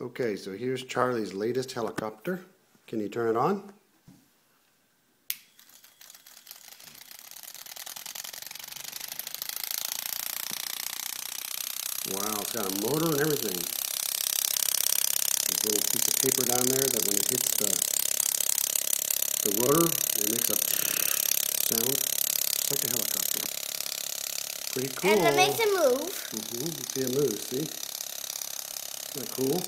Okay, so here's Charlie's latest helicopter. Can you turn it on? Wow, it's got a motor and everything. There's a little piece of paper down there that when it hits the rotor, it makes a sound. It's like a helicopter. Pretty cool. And it makes it move. You see it move, see? Isn't that cool?